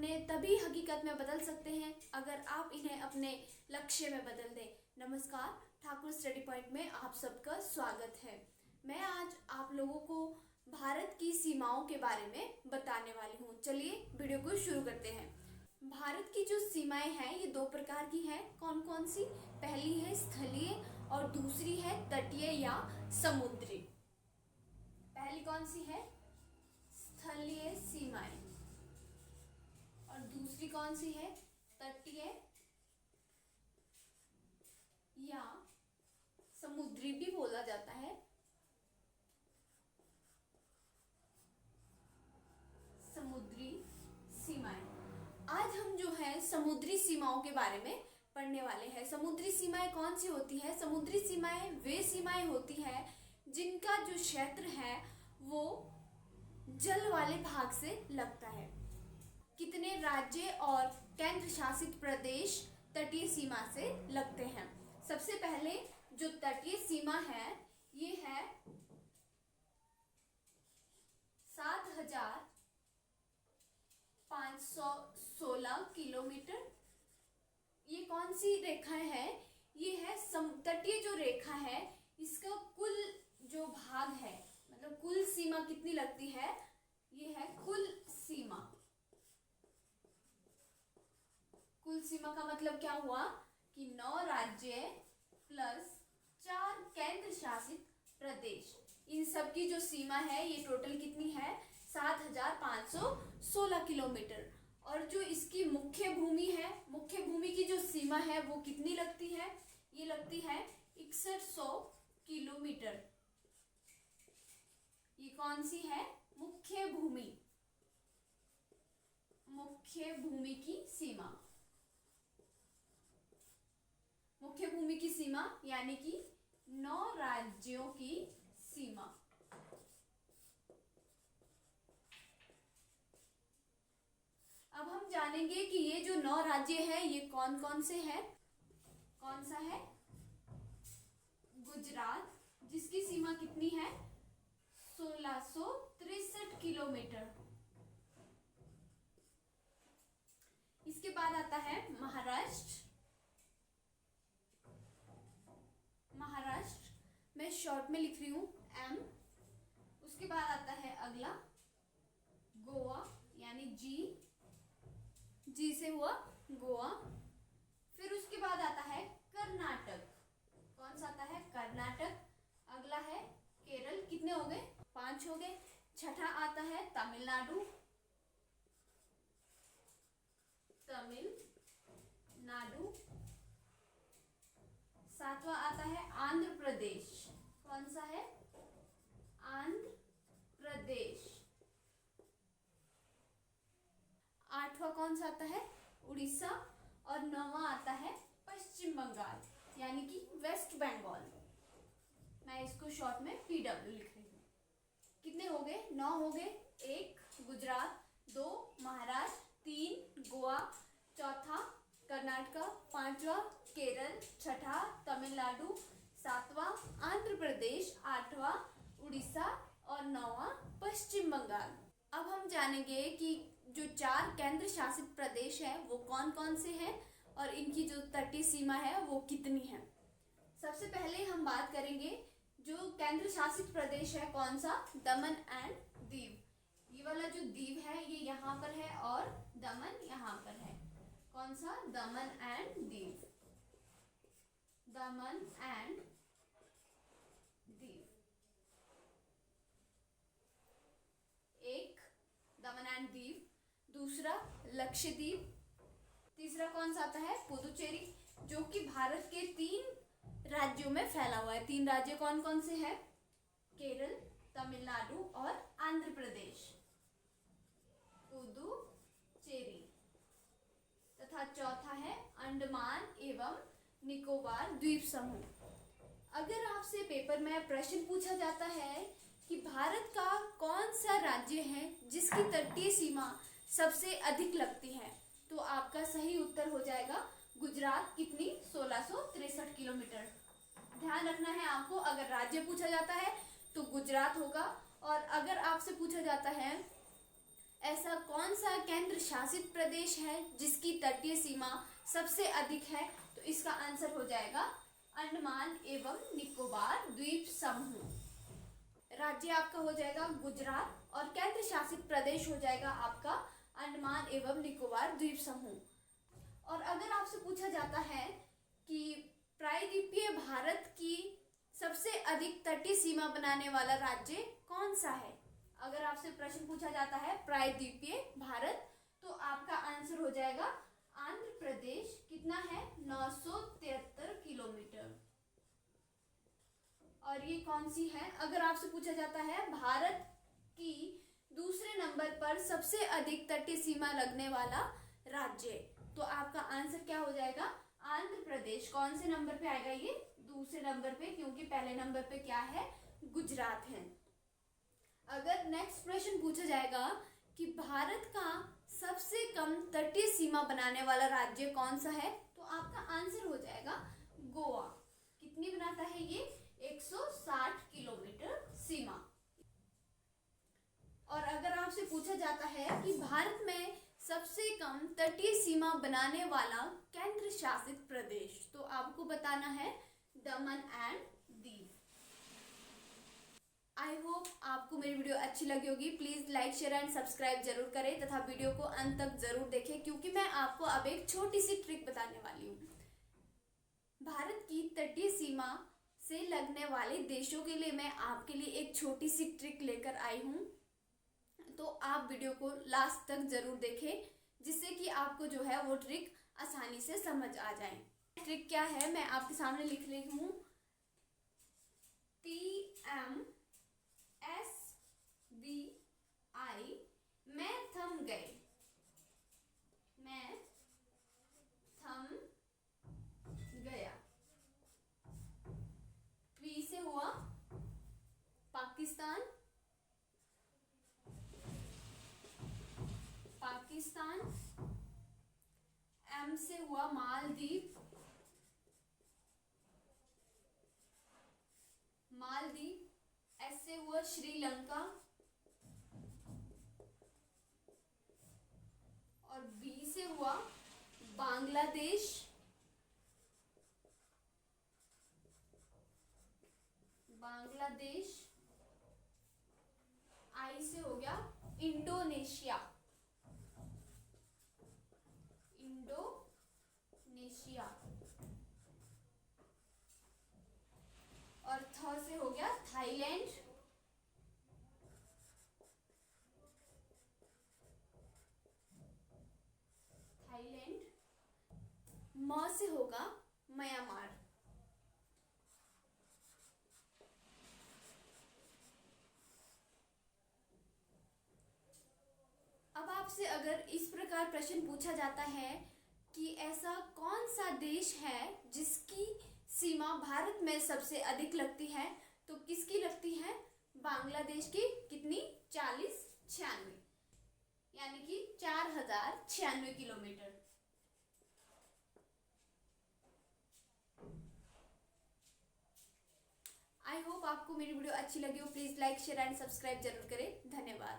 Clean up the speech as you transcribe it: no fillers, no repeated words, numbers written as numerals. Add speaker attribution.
Speaker 1: अपने तभी हकीकत में बदल सकते हैं अगर आप इन्हें अपने लक्ष्य में बदल दें। नमस्कार, ठाकुर स्टडी पॉइंट में आप सबका स्वागत है। मैं आज आप लोगों को भारत की सीमाओं के बारे में बताने वाली हूँ। चलिए वीडियो को शुरू करते हैं। भारत की जो सीमाएं हैं ये दो प्रकार की हैं। कौन कौन सी? पहली है स्थलीय और दूसरी है तटीय या समुद्री। पहली कौन सी है? स्थलीय सीमाएं। और दूसरी कौन सी है? तटीय या समुद्री भी बोला जाता है। समुद्री सीमाएं। आज हम जो है समुद्री सीमाओं के बारे में पढ़ने वाले हैं। समुद्री सीमाएं कौन सी होती है? समुद्री सीमाएं वे सीमाएं होती है जिनका जो क्षेत्र है वो जल वाले भाग से लगता है। कितने राज्य और केंद्र शासित प्रदेश तटीय सीमा से लगते हैं? सबसे पहले जो तटीय सीमा है ये है 7,516 किलोमीटर। ये कौन सी रेखा है? ये है तटीय जो रेखा है इसका कुल जो भाग है, मतलब कुल सीमा कितनी लगती है, ये है कुल सीमा। कुल सीमा का मतलब क्या हुआ कि 9 राज्य प्लस 4 केंद्र शासित प्रदेश, इन सब की जो सीमा है ये टोटल कितनी है? 7,516 किलोमीटर। और जो इसकी मुख्य भूमि है, मुख्य भूमि की जो सीमा है वो कितनी लगती है? ये लगती है 6100 किलोमीटर। ये कौन सी है? मुख्य भूमि। मुख्य भूमि की सीमा। मुख्य भूमि की सीमा यानी कि 9 राज्यों की सीमा। अब हम जानेंगे कि ये जो 9 राज्य है ये कौन कौन से हैं। कौन सा है? गुजरात, जिसकी सीमा कितनी है? 1663 किलोमीटर। इसके बाद आता है महाराष्ट्र। महाराष्ट्र मैं शॉर्ट में लिख रही हूँ M। उसके बाद आता है अगला गोवा, यानी जी से हुआ गोवा। फिर उसके बाद आता है कर्नाटक। कौन सा आता है? कर्नाटक। अगला है केरल। कितने हो गए? 5 हो गए। छठा आता है तमिलनाडु। तमिलनाडु। सातवां आता है आंध्र प्रदेश। कौन सा है? आंध्र प्रदेश। आठवां कौन सा आता है? उड़ीसा। और 9वां आता है पश्चिम बंगाल, यानी कि वेस्ट बंगाल। मैं इसको शॉर्ट में PW लिख रही हूँ। कितने हो गए? 9 हो गए। 1 गुजरात, 2 महाराष्ट्र, 3 गोवा, चौथा कर्नाटका, 5वां केरल, छठा तमिलनाडु, 7वां आंध्र प्रदेश, 8वां उड़ीसा और 9वां पश्चिम बंगाल। अब हम जानेंगे कि जो 4 केंद्र शासित प्रदेश है वो कौन कौन से हैं और इनकी जो तटीय सीमा है वो कितनी है। सबसे पहले हम बात करेंगे जो केंद्र शासित प्रदेश है, कौन सा? दमन एंड दीव। ये वाला जो दीव है ये यहाँ पर है और दमन यहाँ पर है। कौन सा? दमन and Diu. Daman and Diu. एक दमन एंड दीव, दूसरा लक्षद्वीप, तीसरा कौन सा आता है? पुदुचेरी, जो कि भारत के 3 राज्यों में फैला हुआ है। 3 राज्य कौन कौन से हैं? केरल, तमिलनाडु और आंध्र प्रदेश। पुदुचेरी। तथा चौथा है अंडमान एवं निकोबार द्वीप समूह। अगर आपसे पेपर में प्रश्न पूछा जाता है कि भारत का कौन सा राज्य है जिसकी तटीय सीमा सबसे अधिक लगती है, तो आपका सही उत्तर हो जाएगा गुजरात। कितनी? 1663 किलोमीटर। ध्यान रखना है आपको, अगर राज्य पूछा जाता है तो गुजरात होगा, और अगर आपसे पूछा जाता है ऐसा कौन सा केंद्र शासित प्रदेश है जिसकी तटीय सीमा सबसे अधिक है? तो इसका आंसर हो जाएगा अंडमान एवं निकोबार द्वीप समूह। राज्य आपका हो जाएगा गुजरात और केंद्र शासित प्रदेश हो जाएगा आपका अंडमान एवं निकोबार द्वीप समूह। और अगर आपसे पूछा जाता है कि प्रायद्वीपीय भारत की सबसे अधिक तटीय सीमा बनाने वाला राज्य कौन सा है, अगर आपसे प्रश्न पूछा जाता है प्रायद्वीपीय भारत, तो आपका आंसर हो जाएगा आंध्र प्रदेश। कितना है? 973 किलोमीटर। और ये कौन सी है? अगर आपसे पूछा जाता है भारत की दूसरे नंबर पर सबसे अधिक तटीय सीमा लगने वाला राज्य, तो आपका आंसर क्या हो जाएगा? आंध्र प्रदेश। कौन से नंबर पे आएगा ये? दूसरे नंबर पे, क्योंकि पहले नंबर पे क्या है? गुजरात है। अगर नेक्स्ट प्रश्न पूछा जाएगा कि भारत का सबसे कम तटीय सीमा बनाने वाला राज्य कौन सा है, तो आपका आंसर हो जाएगा गोवा। कितनी बनाता है ये? 160 किलोमीटर सीमा। और अगर आपसे पूछा जाता है कि भारत में सबसे कम तटीय सीमा बनाने वाला केंद्र शासित प्रदेश, तो आपको बताना है दमन एंड दीव। आई होप आपको मेरी वीडियो अच्छी लगी होगी। Please like share and subscribe जरूर करें तथा वीडियो को अंत तक जरूर देखें, क्योंकि मैं आपको अब एक छोटी सी ट्रिक बताने वाली हूँ। भारत की तटीय सीमा से लगने वाले देशों के लिए मैं आपके लिए एक छोटी सी ट्रिक लेकर आई हूँ, तो आप वीडियो को लास्ट तक जरूर देखें, जिससे कि आपको जो है वो ट्रिक आसानी से समझ आ जाए। ट्रिक क्या है मैं आपके सामने लिख रही हूँ। TMSBI, मैं थम गए। मैं थम गया। P से हुआ पाकिस्तान, पाकिस्तान। M से हुआ मालदीव, मालदीव। S से हुआ श्रीलंका और B से हुआ बांग्लादेश, बांग्लादेश। I से हो गया इंडोनेशिया, इंडोनेशिया। और थ से हो गया थाईलैंड, थाईलैंड। म से होगा म्यांमार। अब आपसे अगर इस प्रकार प्रश्न पूछा जाता है कि ऐसा कौन सा देश है जिसकी सीमा भारत में सबसे अधिक लगती है, तो किसकी लगती है? बांग्लादेश की। कितनी? 4096, यानी कि 4096 किलोमीटर। आई होप आपको मेरी वीडियो अच्छी लगी हो। Please like share and subscribe जरूर करें। धन्यवाद।